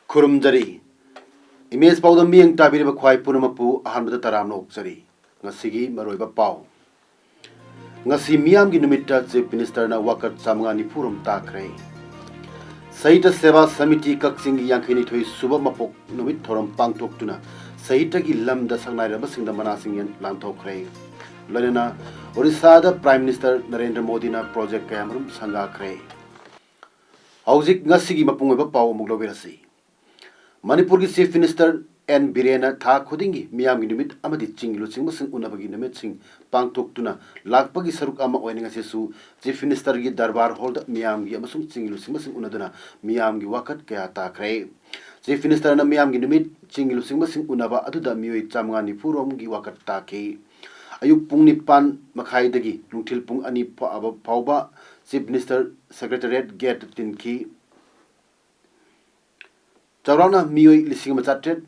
Kurumjari Image Paodam being Tabiri Kwai Punamapu, Ahmad Taram Oksari, Nasigi, Maroiba Pau. Nasi Miam Ginumita, Chief Minister na Wakat Samangani Purum Takre. Saita Seva Samiti Kaksing Yankini to Suba Mapok, Numit Toram Pangtok Tuna, Saita Gilam the Sangai Basing the Manasing and Lanto Kray. Lenina, Orisada Prime Minister Narendra Modi na Project Cameron Sanga Kray. Hauzik Nasigi Mapunga Pau Mugloverasi. Manipur ki Chief Minister N. Birena Tha Khudingi Miyam gi numit amadi chinglu chingba sing unabagi numit sing pangtok tuna lakpagi saruk ama oininga sesu Chief Minister gi darbar hall da Miyam gi amasung chinglu chingba sing unaduna Miyam gi wakat kaya ta kre Chief Minister na Miyam gi numit chinglu chingba sing unaba aduda mioi chamnga ni purom gi wakat ta ke ayuk pung nipan makhai dagi nungthil pung ani pauba Chief Minister Secretariat Gate Tinki Chaurana mioi lising machatret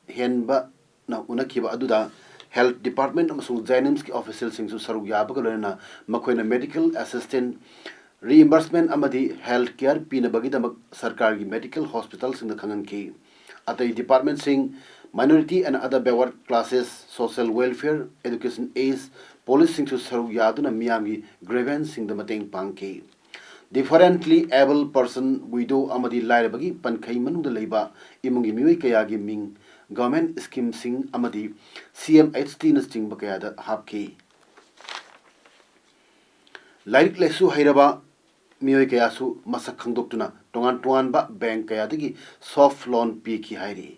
henba na unakiba aduda Health Department amasung Jainim's official singsu saruk yabagalona makoina medical assistant reimbursement amadi health care pinabagida sarkar gi medical hospital sing the khangan ki atai department sing minority and other backward classes social welfare education aids police singsu saruk yaduna miyam gi grievance sing the mateng pangki differently able person widow amadi lairabagi pankhai manungda leiba imungi mioi kaya gi ming government scheme sing amadi CMHT na sting bakaya da hapki lairik lesu hairaba mioi kaya su masak khangdoktuna tongan ba bank kaya dagi soft loan pi ki hairi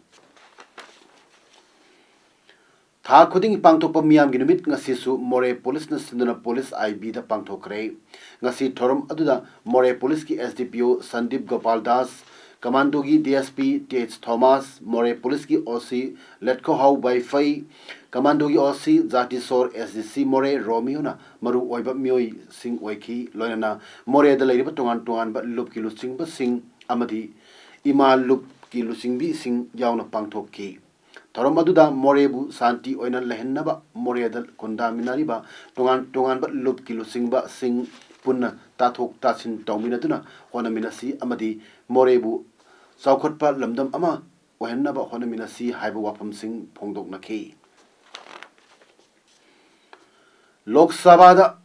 Tha khuding pangthokpa miyam gi numit ngasi su More Police na sinduna Police IB da pangthokre ngasi thorom aduda More Police ki SDPO Sandip Gopal Das Commando gi DSP TH Thomas More Police ki OC Letko How by Fai Commando gi OC Jati Sor SDC More Romeo na maru oiba mioi sing oiki loinana More da leiriba tongan ba lup ki lusing ba sing amadi ima lup ki lusing bi sing yauna pangthok ki Toromaduda Morebu Santi Oina Lehenaba Moreada Konda Minariba Tongan but Lup Kilo Singba Sing Punna Tatok Tasin Dominatuna Honaminasi Amadi Morebu Saukotpa Lamdam Ama Ohenaba Honaminasi Haiba Wapam Sing Pongdok Naki Lok Sabada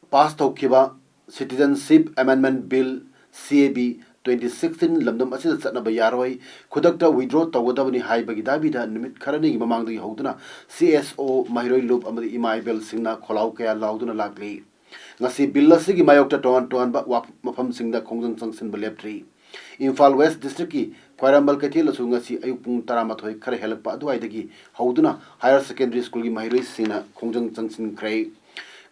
passed Tokiba Citizenship Amendment Bill CAB 2016 lamdam asida chatnaba yaroi khudakta withdraw tawgadabani haibagi dabida numit kharani gi mamangdagi hoduna CSO mahiroi loop amadi imai bel singna kholau kaya lauduna lakli ngasi bill asigi mayokta ton ba mafam singda khongjang changsin beleptri Imphal West District ki Kwairambal Kathil asu ngasi ayupung taramathoi khare helakpa aduaidagi hoduna higher secondary school gi mahiroi sina khongjang changsin krai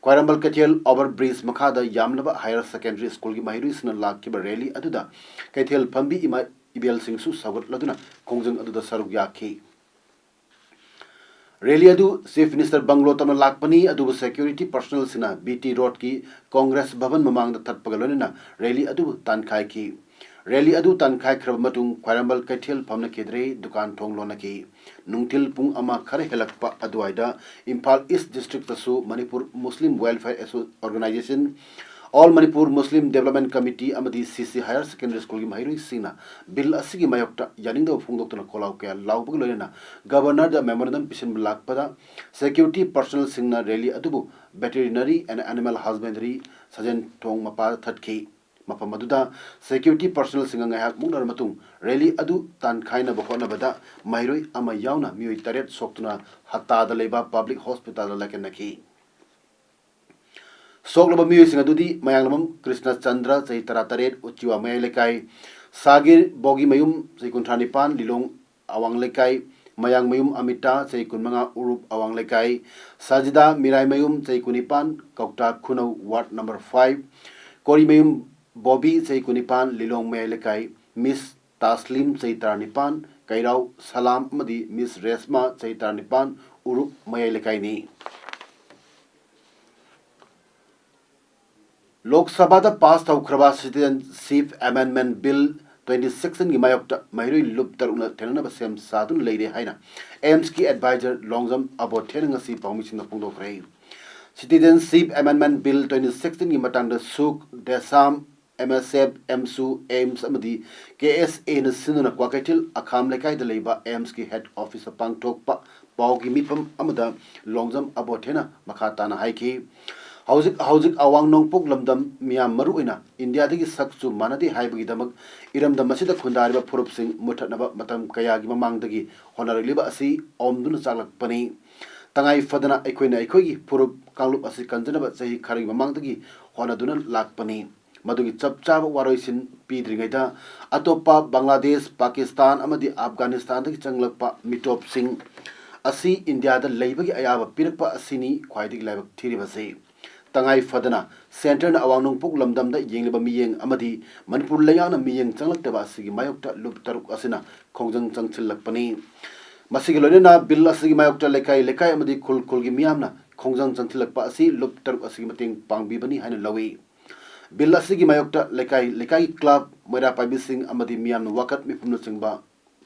Kwairambal Kathil over bridge makhada yamlaba higher secondary school gi mahirisna lakkiba rally aduda Kathil pambi ima ibel singsu sagat laduna khongjang aduda saruk yakhi rally adu Chief Minister Banglo tamna lakpani adu security personnel sina BT road ki Congress bhavan mamangda thatpagalonina rally adu tankhai ki rally adu tankhai khrab matung Kwairambal Kathil phamna kedre dukan thong lonaki nungtil pung ama khare helakpa aduaida Imphal East District tasu Manipur Muslim Welfare Organization All Manipur Muslim Development Committee amadi CC Higher Secondary School gi mahiroi sina bill asigi mayokta yaningda phungdoktuna kolau kya laubag loina governor da memorandum pisin lakpada security personnel singna rally adubu veterinary and animal husbandry sajen thong mapa thatki Mapamaduda security personnel singa hak mungnar matung rally adu tan khaina bokona bada mairoi ama yauna mioi taret soktuna hatta da leba public hospital lakenaki soklaba mioi singa dudi mayanglamam Krishna Chandra chaitara taret uchiwa mayai lekai sagir bogi mayum chaikunthani pan lilong awang lekai mayang mayum amita chaikunmanga urup awang lekai sajida mirai mayum chaikunipan kaukta khunau ward number 5 kori mayum Bobby Kunipan Lilong Melekai Miss Taslim Nipan Kairau Salam amadi Miss Resma chahi tarnipan Urup Mayai Lekaini. Lok Sabha da pass taukraba Citizenship Amendment Bill 2016 gi mayokta mairui lup taruna thenana basem sadun leire haina AIMS ki advisor Longjam about thenanga si permission na pungdo frei. Citizenship Amendment Bill 2016 gi matangda suk desam MSF MSU AIMS amadi KSA na sinuna kwakaitil akham lekai da leiba AIMS ki head office pangthokpa pawgi mipam amada Longjam about thena makata na haiki. Hauzik awang nongpok lamdam miyam maruina India dagi saksu manadi haibagi damak iramdam masida khundariba phurup sing muthatnaba matam kayagi mamangdagi honaraliba asi omduna chaklakpani tangai fadana aikoina aikoigi phurup kanglup asi kanjanaba chahi khari mamangdagi honaduna lakpani madugi chapchaba waroisin pidringaida atopa Bangladesh Pakistan amadi Afghanistan dagi changlakpa mitop sing asi India da leibagi ayaba pirakpa asini khwaidigi laibak thiribase tangai fadana center na awang nongpok lamdam da yengliba miyeng amadi Manipur layana miyeng changlaktaba asigi mayokta lup taruk asina khongjang changchillakpani masigi loina bill asigi mayokta lekai amadi khulgi miyamna khongjang changchillakpa asi lup taruk asigi mateng pangbibani haina lawi bill asigi mayokta lekai club moira pabising amadi miyamna wakat mipumna chingba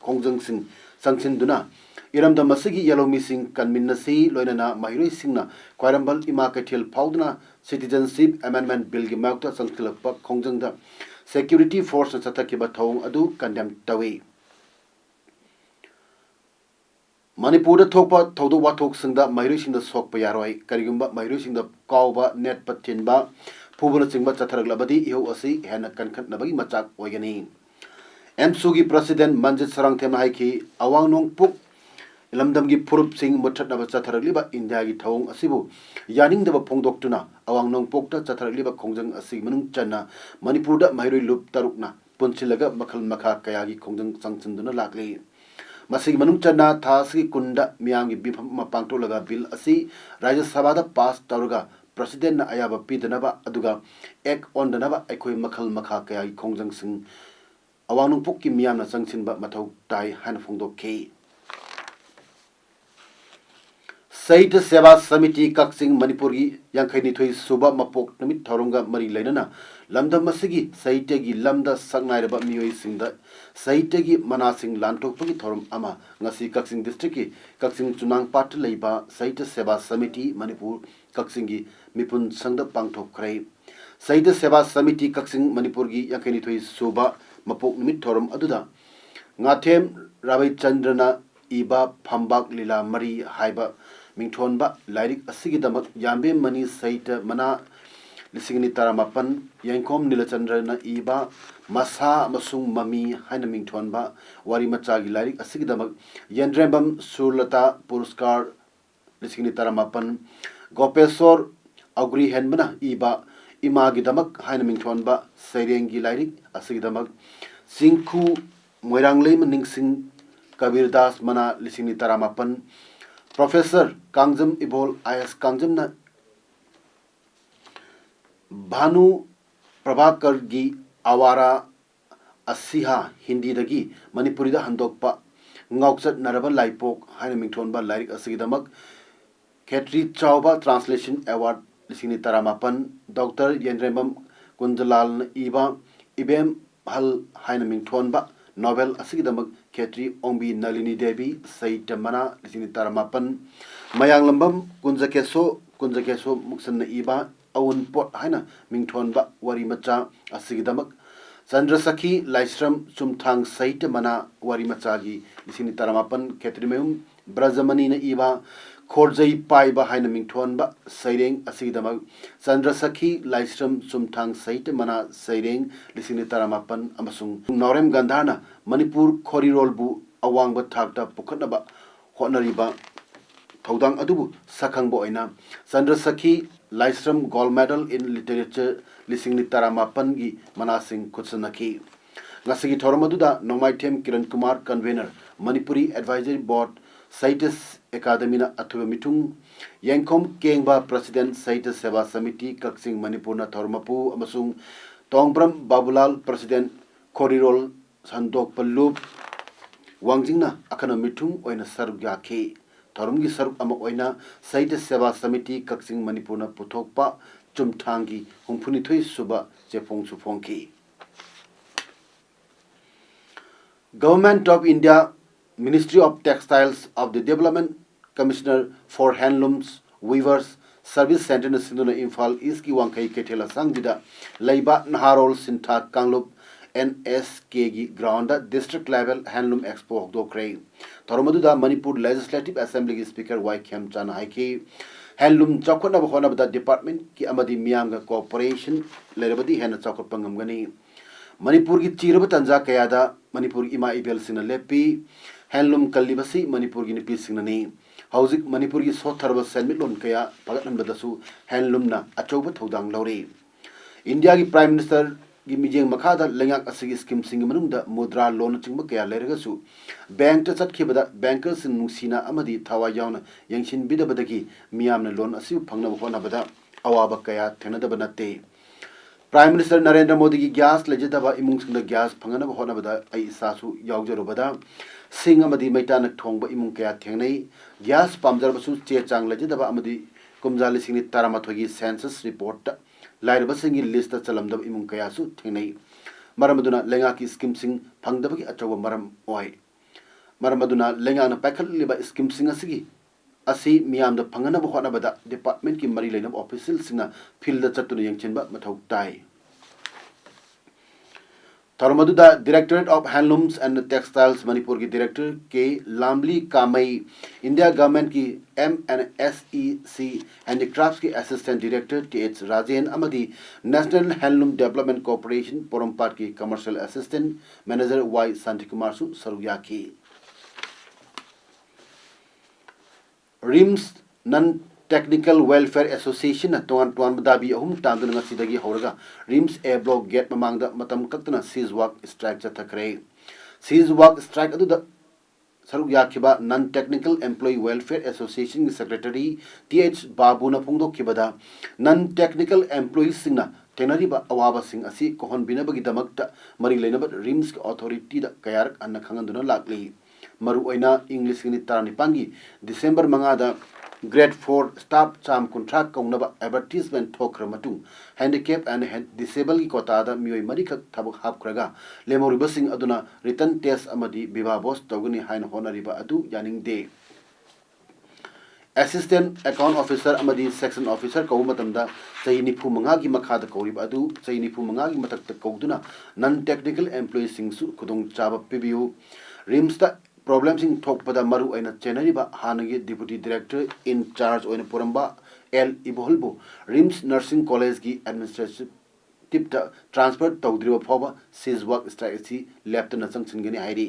khongjang sing sangchin iramda masigi yellow missing kanminnasi loinana mahiroi singna kwairambal ima kaithil phaudna citizenship amendment bill gi mayokta sangthilakpa khongjangda security force chathakiba thong adu condemn tawi Manipur da thokpa thodu wathok singda mahiroi singda sokpa yaroi karigumba mahiroi singda kawba net pathinba phubuna chingba chatharaglabadi iho asi hena kankhatnabagi machak oigani MSUgi president Manjit Sarangthem haiki awang nongpuk lamdamgi phurup sing muthatnaba chatharaliba India gi thong asibu yaningdaba phongdoktuna awang nongpokta chatharaliba khongjang asi manung channa Manipur da mairoi lup tarukna punchilaga makhal makha kayagi khongjang changchanduna lakli masigi manung channa thasi kunda miyamgi bifam mapangtolaga bill asi Rajya Sabha da pass taruga president na ayaba pidanaba aduga ek ondanaba aikoi makhal makha kayagi khongjang sing awang nongpokki miyamna changchinba mathau tai hana phongdokki Saita Seva Samiti Kaksing Manipuri Yankaini Thui Suba Mapok Namit Tharonga Mari Lainana Lamda Masigi Saitegi Lamda Sangnai Mioi Singda Saitegi Manasing Lantokpagi Thorum Ama Ngasi Kaksing District Kaksing Chunang Pat Leiba Saita Seva Samiti Manipur Kaksingi Mipun Sangda Pangthok Krai Saita Seva Samiti Kaksing Manipurgi Yankaini Thui Suba Mapok Namit Thorum Aduda Ngathem Rabai Chandrana Iba Phambak Lila Mari Haiba Mingthonba Lairik Asigidamak Yambe Mani Saita Mana Lisingni Taramapan Yankom Nilachandrana Iba Masa Masung Mami Haina Mingthonba Wari Machagi Lairik Asigidamak Yandrembam Surlata Puruskar Lisingni Taramapan Gopesor Agri Henbana Iba Imagidamak Haina Mingthonba Sairengi Lairik Asigidamak Singku Moiranglei Maningsing Kabir Das Mana Lisingni Taramapan Professor Kangjam Ibol IS Kangjam na Bhanu Prabhakar gi Awara Asiha Hindi dagi Manipuri da handokpa Ngaukchat Naraba Laipok Haina Mingthonba Lairik Asigidamak Khetri Chauba Translation Award Lisingni Taramapan Dr. Yendrembam Kunjalal Iba Ibem Hal Haina Mingthonba Novel Asigidamak Khetri Ongbi Nalini Devi Saita Mana Lisini Taramapan Mayang Lambam Kunjakeso Muksan Iba Awun Pot Haina Mingthonba Wari Macha Asigidamak Chandrasakhi Laisram Chumthang Saita Mana Wari Machagi Lisini Taramapan Khetri Meum Brajamani na Iba Khorjai Paiba Haina Mingthonba Saireng Asigidamak Chandrasakhi Laisram Chumthang Saita Mana Saireng Lisini Taramapan Amasung Norem Gandhana Manipur Khorirolbu Awangba Thakta Pukhatnaba Honariba Thaudang Adubu Sakhangbo Oina Chandrasakhi Laisram Gold Medal in Literature Lisingni Taramapan gi Manasing Kutsanaki Ngasigi Thoramaduda Nomaithem Kiran Kumar Convener Manipuri Advisory Board Saitis Academy na Athuba Mitung Yankom Kengba President Saitis Seva Samiti Kaksing Manipur na Thormapu Amasung Tongbram Babulal President Khorirol Sandok Pallup वांजिंगना अखन मिठुंग ओइना सरु याखे थरुमगी सरु अमा ओइना साहित्य सेवा समिति कक्सिंग मणिपुरना पुथोकपा चुमथांगी हुंफुनिथोई सुबा चेफोंग सुफोंगी Government of India Ministry of Textiles of the Development Commissioner for Handlooms Weavers Service Center na sinduna Imphal East ki wangkai kethela sangbida leiba naharol sintha kanglup NSK gi ground district level handloom expo hokdo kre thoromadu da Manipur Legislative Assembly gi speaker Y Khem Chan haiki handloom chakona bahona da department ki amadi miyam ga cooperation lerabadi hena chakot pangamgani Manipur की चीरब तंजा कयादा मणिपुर इमा इबेल Singh लेपी handloom कल्लिबसी Manipur की निपी सिंहनी हौजिक मणिपुर की सोथरब सेनमिटलोन कया फगतनबदसु handloom ना अचौब थौदांग लौरे India की prime minister की मिजेंग मखादा लेंगाक असगी scheme Singh मनुंगदा मुद्रा loan चिंग कया लेरगसु बैंक त चटखिबदा बैंकर्स नुंगसिना अमदी थावा यावना यंगसिन बिदबदगी मियामना लोन असि फंगना होनाबदा अवाब कया थेनदब नते Prime Minister Narendra Modi की ग्यास लेजदबा इमुंग ग्यास फंगनब होनबदा आई इसासु यावजरबदा सिंग अमदी मैटान थोंब इमुंग कया थेंगनै ग्यास पामजरबसु चे चांग लेजदबा अमदी कुमजाली सिंगनि तारामाथोगी सेंसस रिपोर्ट लाइरबसिंगी लिस्ट चलमदब इमुंग कयासु थेंगनै मरमदुना लेंगा की स्कीम सिंग फंगदबगी अचौब मरम ओय मरमदुना लेंगा न पैखलिबा scheme Singh असगी asi miyamda phangana bhona bada department ki mari leinam official sina field da chatuna yangchenba mathau tai Tharmadu da Directorate of Handlooms and Textiles Manipur ki director ke Lamli Kamai India government ki MNSEC Handicrafts ki assistant director TH Rajen Amadi National Handloom Development Corporation Porompat ki commercial assistant manager Y Santikumar su saruyaki RIMS Non-Technical Welfare Association na tuan madabi ahum tandun nga sidagi horaga RIMS A Block Gate mamangda matam kaktana seize work strike chathakre seize work strike adu da saruk yakhiba Non-Technical Employee Welfare Association ki secretary TH Babu na phungdok kibada Non-Technical Employees singna tenariba awaba sing asi kohon binabagi damakta mari leinabat RIMS authority da kayarak anna khanganduna lakli maru oina English ni tarani pangi December mangada grade 4 staff cham contract kaunaba advertisement thokra matung handicap and disabled ki kota da mioi mari khak thabuk hapkraga lemori basing aduna written test amadi biba boss toguni hain honariba adu yaning de assistant account officer amadi section officer kau matamda chai nifu manga gi makha da kauriba adu chai nifu manga gi matak ta kauduna non technical employees singsu kudong chaba pibiu rims da Problems in talk pada maru aina chenariba hanagi deputy director in charge oina poramba L Iboholbo RIMS Nursing College ki administrative transfer tawdriba phoba seize work strategy left na changsingani hairi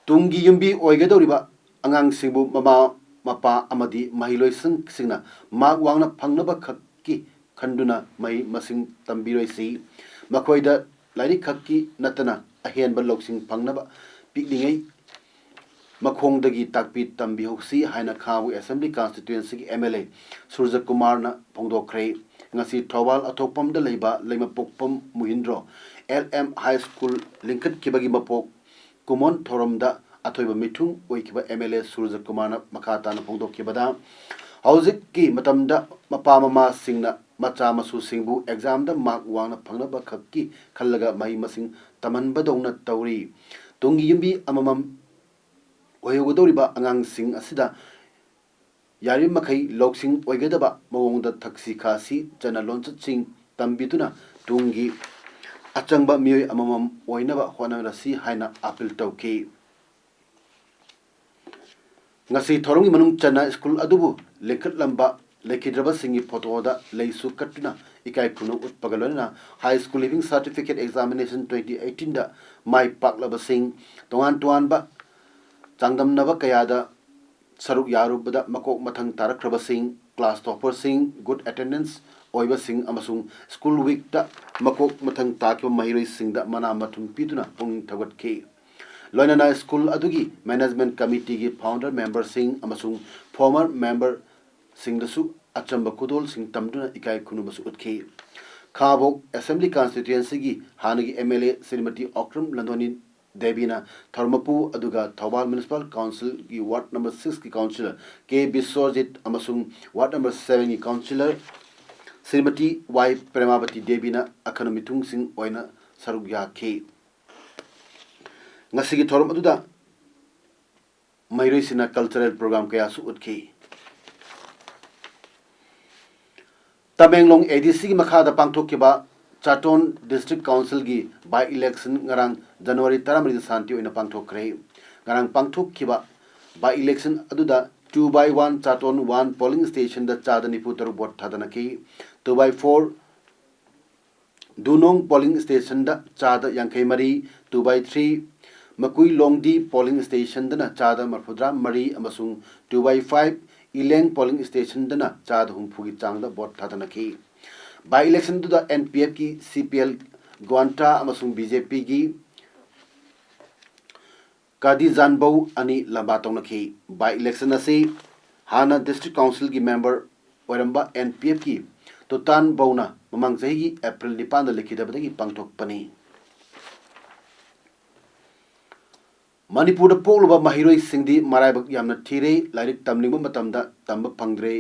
tungi yumbi oigadoriba angang singbu mama mapa amadi mahiloi singna mag wangna phangnaba khakki khanduna mai masing tambiroi si makoida Lari khaki natana ahen ba loksing phangnaba piklingai makhong dagi takpi tambi hoksi haina khawu assembly constituency ki MLA Surja Kumar na phongdokre ngasi thawal athokpam da leiba leima pokpam muhindro LM High School linkat kibagi mapok kumon thoromda athoiba mithung oikiba MLA Surja Kumar na makhata na phongdokibada hauzik ki matamda mapa mama singna macha masu singbu exam da mark wangna phangnaba khakki khallaga mai masing tamanba dongna tawri tungi yumbi amamam oyogodoriba angang sing asida yari makhai loksing oigadaba mawongda thaksi khasi chana loncha sing tambituna tungi achangba mioi amamam oinaba hona rasi haina appeal tawki ngasi thorongi manung chana school adubu lekhat lamba Lekidraba singi photo da leisu katuna ikai punu utpagalona high school living certificate examination 2018 da mai paklaba sing tuan ba changdam naba kayada saruk yarubada makok mathang tarakraba sing class topper sing good attendance oiba sing amasung school week da makok mathang takyo mahiroi sing da mana mathum pituna pung thagat ke loinana school adugi management committee gi founder member sing amasung former member Singdasu achamba kudol sing tamduna ikai kunubasu utki Khabok assembly constituency की हानगी MLA Shrimati Okram Landhoni देवीना थर्मपू अदुगा Thoubal municipal council की ward number 6 की councillor के Biswajit अमसुंग ward number 7 की councillor Shrimati Y Premavati देवीना अखन मिथुंग सिंह ओइना सरुक याखी ngasi थोरम अदुदा मैरोइसिना कल्चरल प्रोग्राम कया सु उतखी तमेंगलोंग एडीसी की मखादा पांगथोकिबा चाटोन डिस्ट्रिक्ट काउंसिल की बाय इलेक्शन ngarang जनवरी 13 शांति ओइना पांगथोखरे ngarang पांगथोकिबा बाय इलेक्शन अदुदा 2/1 चाटोन 1 पोलिंग स्टेशन दा चादनी पुतर वोट थादनकी 2/4 दुनोंग पोलिंग स्टेशन दा चाद यांखै मरी 2/3 मकुई लोंगदी पोलिंग स्टेशन दना चाद मरफुद्रा मरी अमसुंग 2/5 इलेंग पोलिंग स्टेशन दना चाद हुंफुगी चांगदा वोट थादनकी बाय इलेक्शन दुदा एनपीएफ की सीपीएल ग्वांटा अमसुंग बीजेपी की कादी जानबौ अनि लंबा तौनखी बाय इलेक्शन असी हाना डिस्ट्रिक्ट काउंसिल की मेंबर ओरंबा एनपीएफ की तोतान बौना ममंग सही की अप्रैल 9 लिखिदबदगी पांगथोकपनी मणिपुर पोलबा महिरोई सिंगदी मराइबक यामना थीरे लाइरिक तमनिंग मतमदा तंब फंगद्रे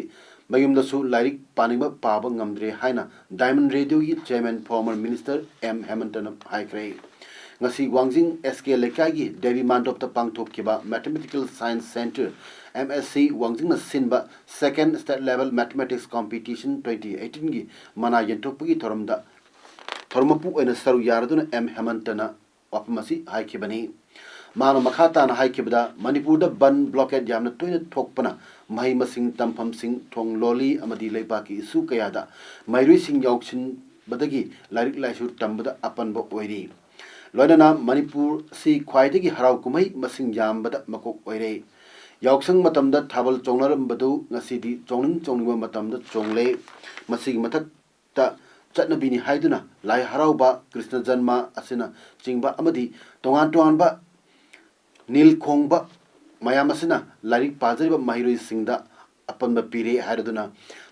मयुमदसु लाइरिक पानिंग पाब ngamdre हाइना डायमंड रेडियो की chairman former minister M हेमंतन हाइक्रे ngasi Wangjing एसके लेकाई की देवी मांडोप त पांगथोकिबा mathematical science centre MSc Wangjing न सिनबा second state level mathematics competition 2018 की मना यंटोपगी थोरमदा थोरमपु ओइना सरु यारदुना एम हेमंतना वापमसी हाइखिबनी मानो मखाताना हाइखिबदा मणिपुर बन ब्लॉकेट यामना तोइना थोकपना मही मसिंग तमफम सिंग थोंग लोली अमदी लेबाकी इशू कयादा मैरुई सिंग याउक्सिन बदगी लारिक लाइसु तंबदा अपनबो ओइरी लोइना मणिपुर सी ख्वाइदगी हराव कुमई मसिंग यामबदा मकोक ओइरे याउक्संग मतमदा थाबल चोंगनरमबदु ngasiदी चोंनिंग चोंनिंग मतमदा चोंगले मसिग मथकता चटनबिनी हाइदुना लाई हरावबा कृष्ण जन्म असिना चिंगबा अमदी तोंगान तोंगानबा नील खोंगबा मयाम असिना लारिक पाजरिबा महिरोई सिंगदा अपनबा पीरे हाइरदुना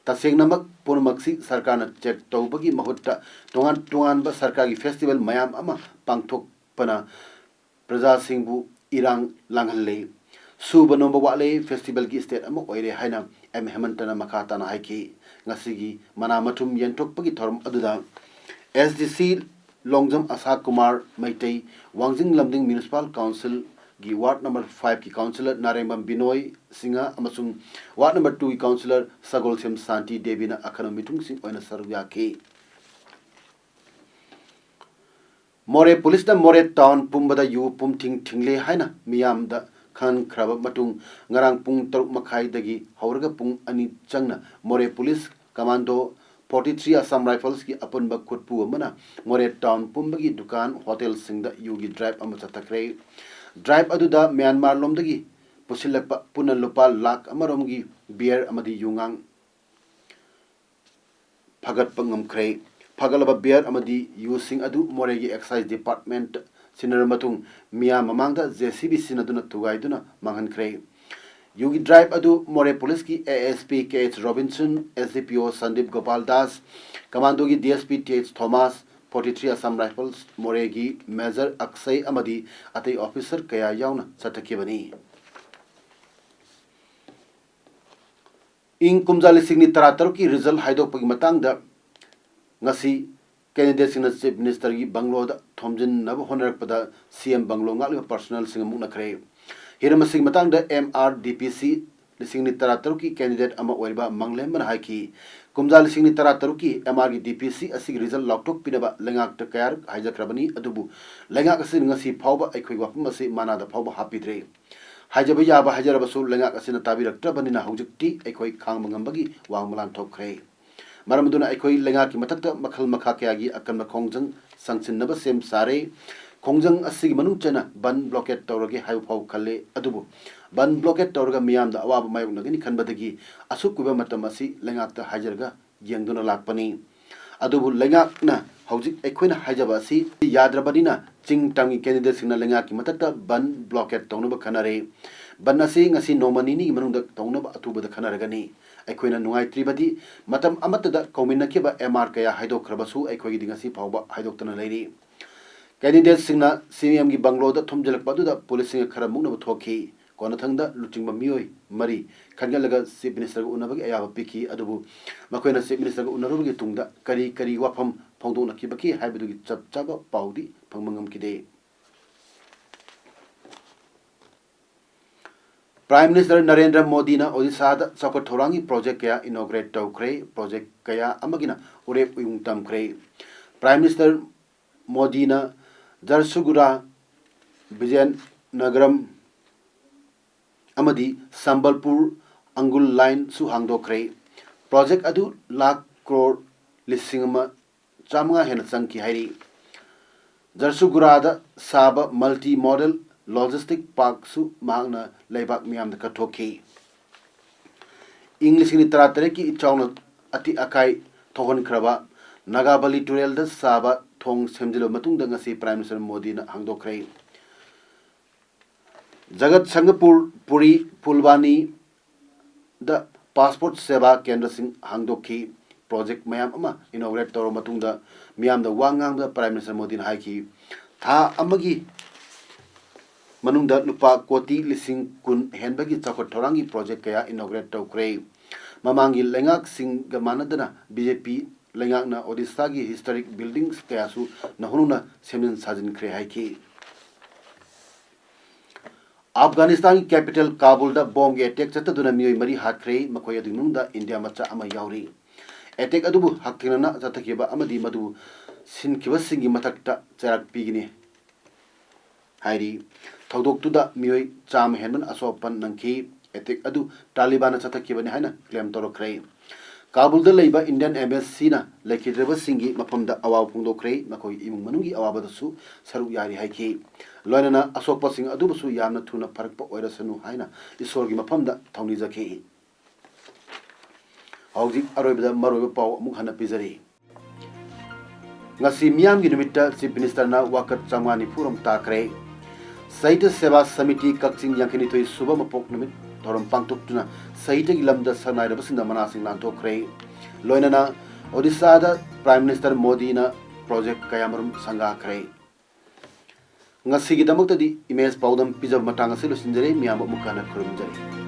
तसेंगनमक पुनमक्सी सरकारना चेक तौबगी महुत्ता तोंगान तोंगानबा सरकारगी फेस्टिवल मयाम अमा पांगथोकपना प्रजा सिंगबु इरांग लांगहल्ले सुब नोंबा वाले फेस्टिवल की स्टेट अमा ओइरे हाइना M हेमंतना मखाताना हाइकी ngasiगी mana matum yentokpagi thorum aduda SDC Longjam Asa Kumar Maitai Wangjing Lamding Municipal Council gi ward number 5 ki councillor Narembam Binoy Singa amasung ward number 2 ki councillor Sagolsem Santi Devina akhana mitung sing oina sarya ke More police da More town pumbada yu pum ting tingle haina miyam da khan khraba matung ngarang pung 3 makhai dagi hauraga pung ani changna More police commando 43 Assam Rifles की अपन बखुटपु मना मोरे town पुंबगी दुकान hotel सिंगदा युगी drive अमा चतखरे drive अदुदा Myanmar लोमदगी पुसिलप पुन लुपा लाख अमरोमगी beer अमदी युंगांग फगत पंगमखरे फगलबा बियर अमदी यूसिंग अदु मोरेगी एक्साइज डिपार्टमेंट सिनर मतुंग मिया ममांगदा जेसीबी सिनदुना तुगाइदुना मांगनखरे युगी ड्राइव अदु मोरे पुलिस की ASP KH Robinson SDPO Sandeep Gopal Das commando की DSP TH Thomas 43 Assam rifles Moreh की मेजर अक्षय अमदी अतई ऑफिसर कया याउना चटकीबनी इंग कुमजाली सिंगनी तरातरु की रिजल्ट हाइदोपगी मतंगदा ngasi कैंडिडेट सिंगना चीफ मिनिस्टर की बंगलोदा थोमजिन नब होनरपदा CM bungalow ngal personal Singh Muna Khare Hiram Singh Matang the एमआरडीपीसी लिसिंगनी तरातरु की कैंडिडेट अमा ओइबा मंगलेम बन हाइकी कुमजा लिसिंगनी तरातरु की एमआर की डीपीसी असि रिजल्ट लॉकटोक पिनबा लेंगाक त कयार हाइजक्रबनी अदुबु लेंगाक असि ngasi फावबा अखोइ वापम असि मानादा फावबा हापिद्रे हाइजबा याबा हाइजरबसु लेंगाक असि न ताबिरक्त्रबनिना हौजिकटी अखोइ खांग मंगमबगी वांगमलान थोखरे मरमदुना अखोइ लेंगाकी मतक मखल मखा कयागी अकन खोंजंग संगसिनबा सेम सारे खोंजंग असि मनुंग चना बन ब्लॉकेट तौरगे हाइव फाव खले अदुबु बन ब्लॉकेट तौरगा मियाम दा अवाब मायुनगनि खनबदगी असुकुबा मतम असि लेंगाक हाइजरगा यंगदुना लाकपनी अदुबु लेंगाकना हौजिक अखोइना हाइजबा असि याद्रबनिना चिंग टांगी कैंडिडेट सिंगना लेंगाकी मतक बन ब्लॉकेट तौनबा खनरे बन असि ngasi नोमनिनी मनुंग तौनबा अथुबदा खनरगनी ꯑꯩꯈꯣꯏꯅ ꯅꯨꯡꯉꯥꯏꯇ꯭ꯔꯤꯕꯗꯤ ꯃꯇꯝ ꯑꯃꯠꯇꯗ ꯀꯧꯃꯤꯟꯅꯈꯤꯕ MR ꯀꯌꯥ ꯍꯥꯏꯗꯣꯛꯈ꯭ꯔꯕꯁꯨ ꯑꯩꯈꯣꯏꯒꯤꯗꯤ ꯉꯁꯤ ꯐꯥꯎꯕ ꯍꯥꯏꯗꯣꯛꯇꯅ ꯂꯩꯔꯤ ꯀꯦꯟꯗꯤꯗꯦꯠꯁꯤꯡꯅ CMꯒꯤ ꯕꯪꯒ꯭ꯂꯣꯗ ꯊꯨꯝꯖꯤꯜꯂꯛꯄ ꯑꯗꯨꯗ ꯄꯨꯂꯤꯁꯁꯤꯡꯅ ꯈꯔ ꯃꯨꯛꯅꯕ ꯊꯣꯛꯈꯤ ꯀꯣꯟꯅꯊꯪꯗ ꯂꯨꯆꯤꯡꯕ ꯃꯤꯑꯣꯏ 3 ꯈꯟꯒꯠꯂꯒ ꯆꯤꯐ ꯃꯤꯅꯤꯁꯇꯔꯒ ꯎꯅꯕꯒꯤ ꯑꯌꯥꯕ ꯄꯤꯈꯤ ꯑꯗꯨꯕꯨ ꯃꯈꯣꯏꯅ ꯆꯤꯐ ꯃꯤꯅꯤꯁꯇꯔꯒ ꯎꯅꯔꯨꯕꯒꯤ ꯇꯨꯡꯗ ꯀꯔꯤ ꯋꯥꯐꯝ ꯐꯣꯡꯗꯣꯛꯅꯈꯤꯕꯒꯦ ꯍꯥꯏꯕꯗꯨꯒꯤ ꯆꯞ ꯆꯥꯕ ꯄꯥꯎꯗꯤ ꯐꯪꯕ ꯉꯝꯈꯤꯗꯦ Prime Minister Narendra Modi na Odisha Chaukat Thorangi project kaya inaugurate tawkre project kaya amagina urep uyung tamkre Prime Minister Modi na Jarsugura Vijayan Nagaram amadi Sambalpur Angul line su hangdokre project adu lakh crore lisingama chamanga hena changki hairi Jarsugura saba multi model logistic park su magna leibak miyam da kathoki English ni taratare ki ichawna ati akai thohon khraba Nagabali Turel da saba thong semjilo matung da ngasi Prime Minister Modi na hangdokre Jagat Sangapur Puri Pulwani da passport seva kendra sing hangdokhi project mayam ama inaugurate toro matung da miyam da wangang da Prime Minister Modi na haiki tha amagi Manungda lupa koti lising kun henbagi Chaukat Thorangi project kaya inaugurate tawkre mamangi lengak sing gamanadana BJP lengak na Odisha gi historic buildings kaya su nahununa semin sajin kre haiki Afghanistan capital Kabul da bomb ge attack chataduna miyoi mari hatkre makoi adunungda India macha ama yauri attack adubu hakthina jatakiba amadi madu sinkiba singi mathakta charak pigini hairi Thaudoktuda mioi cham henman asopan nangki etik adu Taliban chathakibani haina claim torokre Kabul da leiba Indian embassy na lekhidraba singi mapamda awaw pungdokre makoi imung manungi awaba dasu saru yari haiki loinana asokpa sing adu busu yamna thuna pharakpa oirasanu haina isorgi mapamda thauni jaki hauji aroibada maroiba paw amuk hana pizari ngasi miyam gi numitta chief minister na wakat chamani puram takre Sahitya Seva Samiti Kakching Yankini Thoi Suba Mapok Numit Thoram Pangtuk Tuna Sahitya Gilamda Sanai Rabasinda Manasing Lantokre Loinana Odisha da Prime Minister Modi na project Kayamarum Sanga Kre Ngasigi Damuktadi Image Paodam Pizza Matanga Silu Sinjare Miyamba Mukana Kurumjari